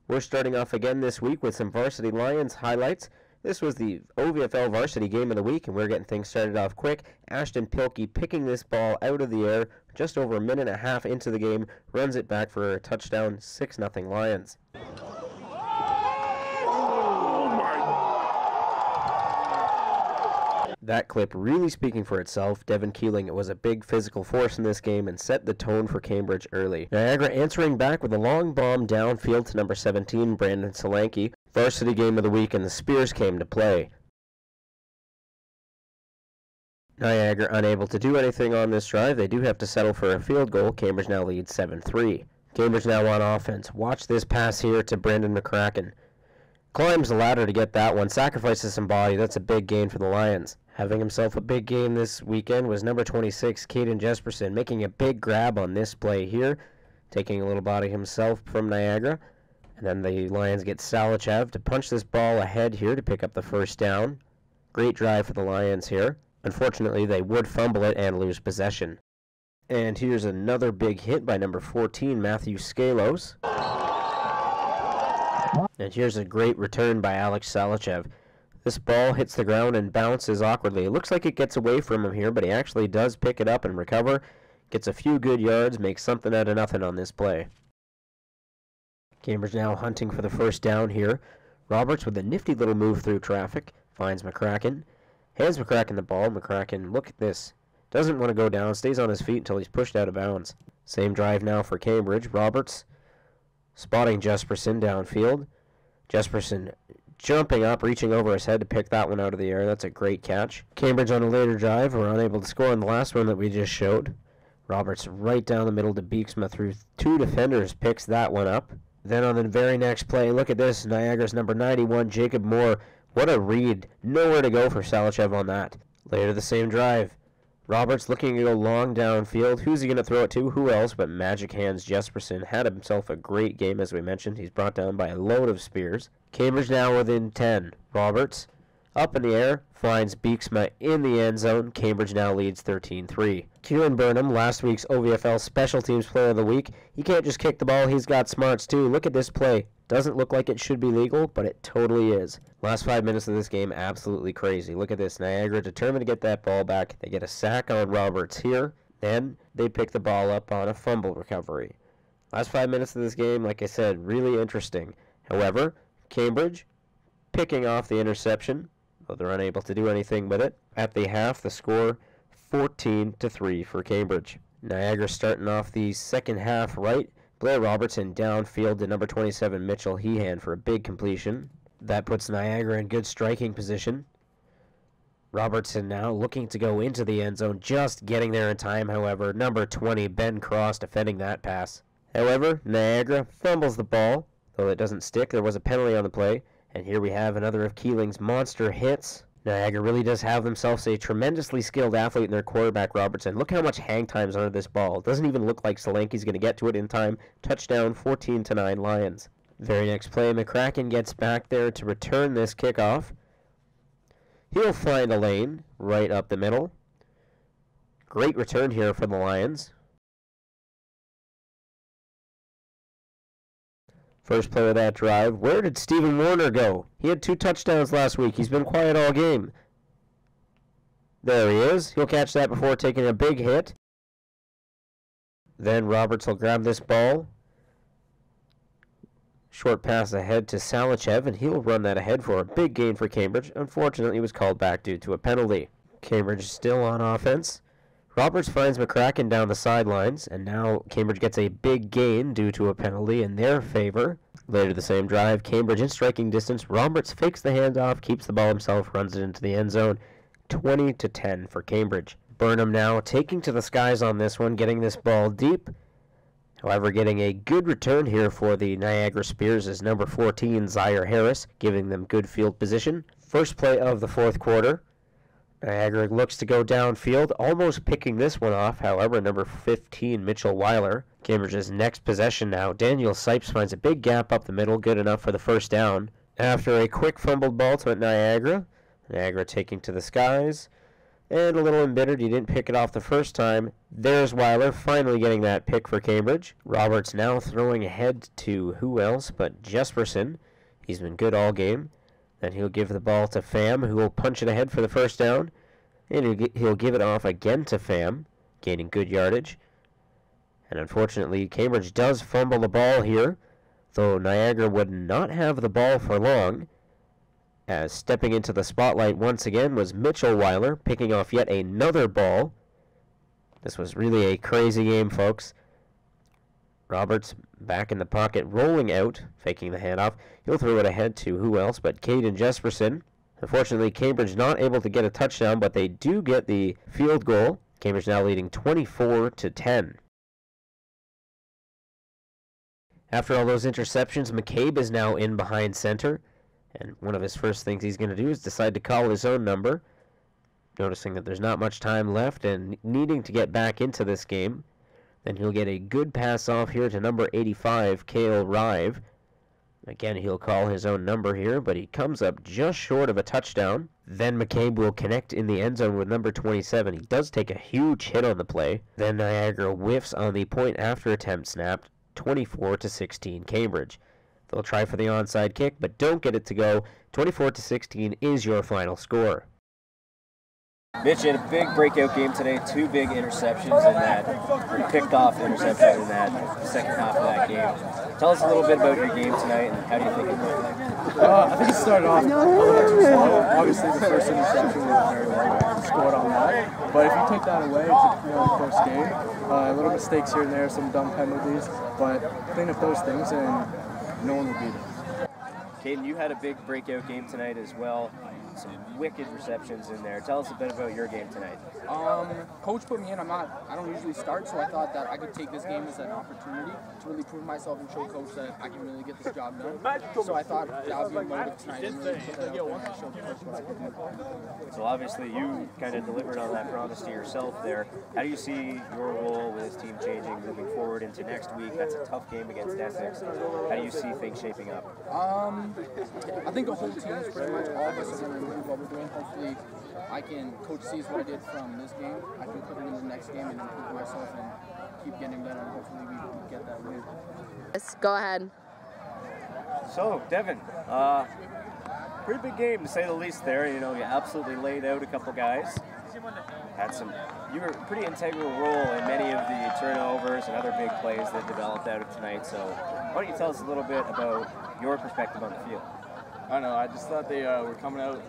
We're starting off again this week with some Varsity Lions highlights. This was the OVFL Varsity Game of the Week, and we're getting things started off quick. Ashton Pilkey picking this ball out of the air just over a minute and a half into the game, runs it back for a touchdown, 6-0 Lions. That clip really speaking for itself. Devin Keeling was a big physical force in this game and set the tone for Cambridge early. Niagara answering back with a long bomb downfield to number 17, Brandon Solanke. Varsity Game of the Week, and the Spears came to play. Niagara unable to do anything on this drive. They do have to settle for a field goal. Cambridge now leads 7-3. Cambridge now on offense. Watch this pass here to Brandon McCracken. Climbs the ladder to get that one. Sacrifices some body. That's a big gain for the Lions. Having himself a big game this weekend was number 26, Caden Jesperson, making a big grab on this play here, taking a little body himself from Niagara. And then the Lions get Salachev to punch this ball ahead here to pick up the first down. Great drive for the Lions here. Unfortunately, they would fumble it and lose possession. And here's another big hit by number 14, Matthew Scalos. And here's a great return by Alex Salachev. This ball hits the ground and bounces awkwardly. It looks like it gets away from him here, but he actually does pick it up and recover. Gets a few good yards, makes something out of nothing on this play. Cambridge now hunting for the first down here. Roberts with a nifty little move through traffic. Finds McCracken. Hands McCracken the ball. McCracken, look at this. Doesn't want to go down. Stays on his feet until he's pushed out of bounds. Same drive now for Cambridge. Roberts spotting Jesperson downfield. Jesperson jumping up, reaching over his head to pick that one out of the air. That's a great catch. Cambridge on a later drive were unable to score on the last one that we just showed. Roberts right down the middle to Beeksma through two defenders, picks that one up. Then on the very next play, look at this, Niagara's number 91, Jacob Moore. What a read. Nowhere to go for Salachev on that. Later the same drive. Roberts looking to go long downfield. Who's he going to throw it to? Who else but Magic Hands Jesperson. Had himself a great game, as we mentioned. He's brought down by a load of spears. Cambridge now within 10. Roberts up in the air, finds Beeksma in the end zone. Cambridge now leads 13-3. Keelan Burnham, last week's OVFL Special Teams Player of the Week. He can't just kick the ball, he's got smarts too. Look at this play. Doesn't look like it should be legal, but it totally is. Last 5 minutes of this game, absolutely crazy. Look at this. Niagara determined to get that ball back. They get a sack on Roberts here. Then they pick the ball up on a fumble recovery. Last 5 minutes of this game, like I said, really interesting. However, Cambridge picking off the interception, though they're unable to do anything with it. At the half, the score 14-3 for Cambridge. Niagara starting off the second half right. Blair Robertson downfield to number 27, Mitchell Heehan, for a big completion. That puts Niagara in good striking position. Robertson now looking to go into the end zone, just getting there in time, however. Number 20, Ben Cross, defending that pass. However, Niagara fumbles the ball, though it doesn't stick. There was a penalty on the play. And here we have another of Keeling's monster hits. Niagara really does have themselves a tremendously skilled athlete in their quarterback, Robertson. Look how much hang time's under this ball. It doesn't even look like Solanke's going to get to it in time. Touchdown, 14-9 Lions. Very next play, McCracken gets back there to return this kickoff. He'll find a lane right up the middle. Great return here for the Lions. First play of that drive. Where did Stephen Warner go? He had 2 touchdowns last week. He's been quiet all game. There he is. He'll catch that before taking a big hit. Then Roberts will grab this ball. Short pass ahead to Salachev, and he'll run that ahead for a big gain for Cambridge. Unfortunately, he was called back due to a penalty. Cambridge is still on offense. Roberts finds McCracken down the sidelines, and now Cambridge gets a big gain due to a penalty in their favor. Later the same drive, Cambridge in striking distance. Roberts fakes the handoff, keeps the ball himself, runs it into the end zone. 20-10 for Cambridge. Burnham now taking to the skies on this one, getting this ball deep. However, getting a good return here for the Niagara Spears is number 14, Zaire Harris, giving them good field position. First play of the fourth quarter. Niagara looks to go downfield, almost picking this one off. However, number 15, Mitchell Weiler. Cambridge's next possession now. Daniel Sipes finds a big gap up the middle, good enough for the first down. After a quick fumbled ball to Niagara, Niagara taking to the skies. And a little embittered he didn't pick it off the first time. There's Weiler finally getting that pick for Cambridge. Roberts now throwing ahead to who else but Jesperson. He's been good all game. Then he'll give the ball to Pham, who will punch it ahead for the first down. And he'll give it off again to Pham, gaining good yardage. And unfortunately, Cambridge does fumble the ball here, though Niagara would not have the ball for long, as stepping into the spotlight once again was Mitchell Weiler, picking off yet another ball. This was really a crazy game, folks. Roberts back in the pocket, rolling out, faking the handoff. He'll throw it ahead to who else but Caden Jesperson. Unfortunately, Cambridge not able to get a touchdown, but they do get the field goal. Cambridge now leading 24-10. After all those interceptions, McCabe is now in behind center. And one of his first things he's going to do is decide to call his own number. Noticing that there's not much time left and needing to get back into this game. Then he'll get a good pass off here to number 85, Cale Rive. Again, he'll call his own number here, but he comes up just short of a touchdown. Then McCabe will connect in the end zone with number 27. He does take a huge hit on the play. Then Niagara whiffs on the point after attempt snapped, 24-16 Cambridge. They'll try for the onside kick, but don't get it to go. 24-16 is your final score. Mitch had a big breakout game today, 2 big interceptions in that, or picked off interceptions in that second half of that game. Tell us a little bit about your game tonight and how do you think it went? I think it started off a little bit too slow. Obviously the first interception was very well scored on that. But if you take that away, it's the first game. Little mistakes here and there, some dumb penalties, but clean up those things and no one will beat it. Caden, you had a big breakout game tonight as well. Some wicked receptions in there. Tell us a bit about your game tonight. Coach put me in. I don't usually start, so I thought that I could take this game as an opportunity to really prove myself and show Coach that I can really get this job done. So I thought that would be a motive tonight and really put that out there and show Coach what I could do. So obviously you kind of delivered on that promise to yourself there. How do you see your role with this team changing moving forward into next week? That's a tough game against Essex. How do you see things shaping up? I think the whole team is pretty much all of us are going to improve what we're doing. Hopefully, Coach sees what I did from this game. I can put it in the next game and improve myself and keep getting better. And hopefully, we get that win. Yes, go ahead. So, Devin, pretty big game to say the least there. You know, you absolutely laid out a couple guys. You were a pretty integral role in many of the turnovers and other big plays that developed out of tonight. So, why don't you tell us a little bit about your perspective on the field? I don't know, I just thought they were coming out,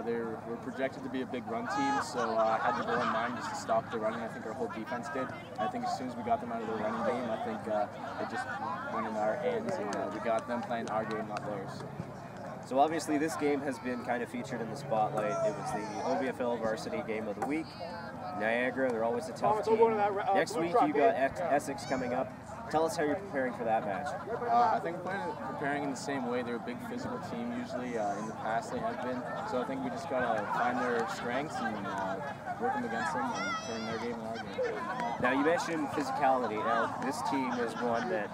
they were projected to be a big run team, so I had the goal in mind just to stop the running. I think our whole defense did. I think as soon as we got them out of their running game, I think it just went in our hands, and we got them playing our game, not theirs. So obviously this game has been kind of featured in the spotlight. It was the OVFL Varsity Game of the Week. Niagara, they're always a tough team. Next week you got Essex coming up. Tell us how you're preparing for that match. I think we're preparing in the same way. They're a big physical team usually. In the past they have been. So I think we just got to find their strengths and work them against them and turn their game in our game. Now you mentioned physicality. Now this team is one that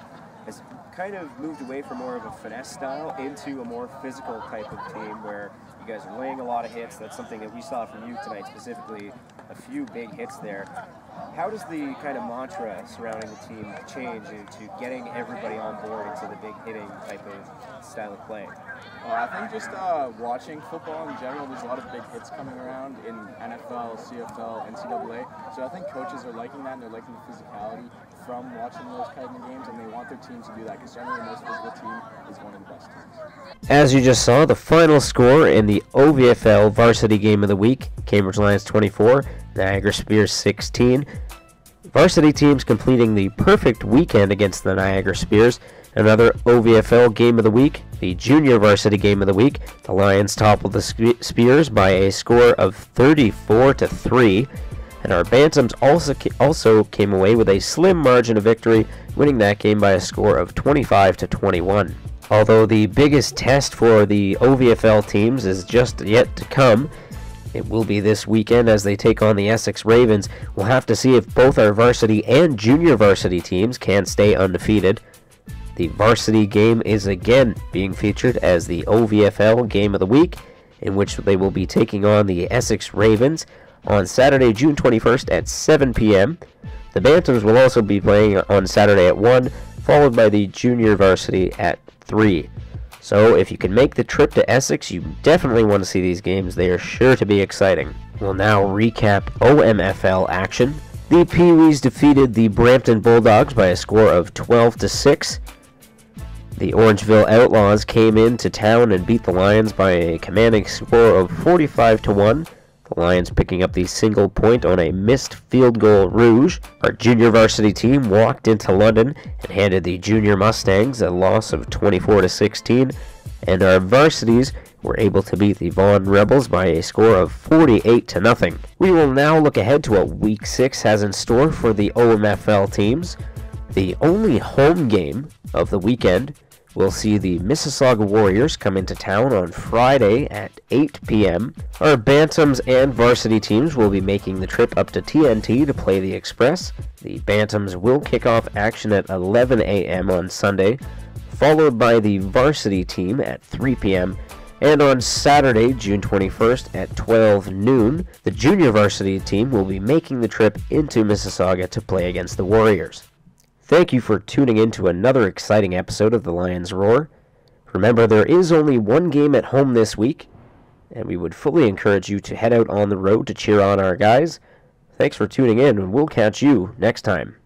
has kind of moved away from more of a finesse style into a more physical type of team where you guys are laying a lot of hits. That's something that we saw from you tonight specifically, a few big hits there. How does the kind of mantra surrounding the team change into getting everybody on board into the big hitting type of style of play? I think just watching football in general, there's a lot of big hits coming around in NFL, CFL, NCAA. So I think coaches are liking that and they're liking the physicality from watching those kind of games, and they want their teams to do that because generally the most physical team is one of the best teams. As you just saw, the final score in the OVFL Varsity Game of the Week, Cambridge Lions 24, Niagara Spears 16. Varsity teams completing the perfect weekend against the Niagara Spears. Another OVFL Game of the Week, the Junior Varsity Game of the Week. The Lions toppled the Spears by a score of 34-3. And our Bantams also came away with a slim margin of victory, winning that game by a score of 25-21. Although the biggest test for the OVFL teams is just yet to come, it will be this weekend as they take on the Essex Ravens. We'll have to see if both our varsity and junior varsity teams can stay undefeated. The varsity game is again being featured as the OVFL Game of the Week, in which they will be taking on the Essex Ravens. on Saturday, June 21st at 7 p.m. The Bantams will also be playing on Saturday at 1, followed by the junior varsity at 3. So if you can make the trip to Essex, you definitely want to see these games. They are sure to be exciting. We'll now recap OMFL action. The Pee-wees defeated the Brampton Bulldogs by a score of 12-6. The Orangeville Outlaws came into town and beat the Lions by a commanding score of 45-1. The Lions picking up the single point on a missed field goal rouge. Our junior varsity team walked into London and handed the Junior Mustangs a loss of 24-16. And our varsities were able to beat the Vaughan Rebels by a score of 48-0. We will now look ahead to what Week 6 has in store for the OMFL teams. The only home game of the weekend will see the Mississauga Warriors come into town on Friday at 8 p.m. Our Bantams and varsity teams will be making the trip up to TNT to play the Express. The Bantams will kick off action at 11 a.m. on Sunday, followed by the varsity team at 3 p.m. And on Saturday, June 21st at 12 noon, the junior varsity team will be making the trip into Mississauga to play against the Warriors. Thank you for tuning in to another exciting episode of the Lions Roar. Remember, there is only one game at home this week, and we would fully encourage you to head out on the road to cheer on our guys. Thanks for tuning in, and we'll catch you next time.